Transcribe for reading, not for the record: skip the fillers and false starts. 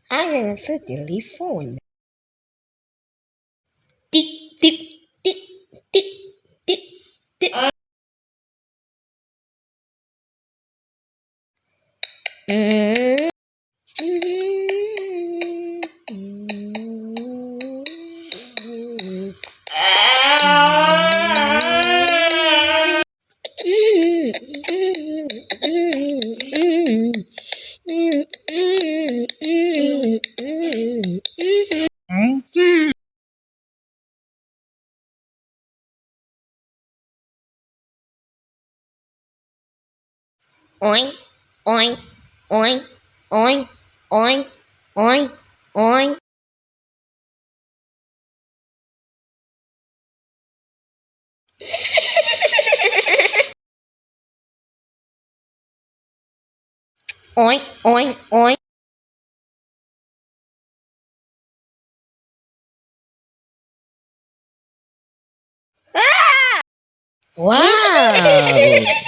Ang sa telephone. Tik, tik, tik, tik, tik, tik. Mm. Oink, oink, oink, oink, oink, oink, oink. Oink, oink, oink. Wow!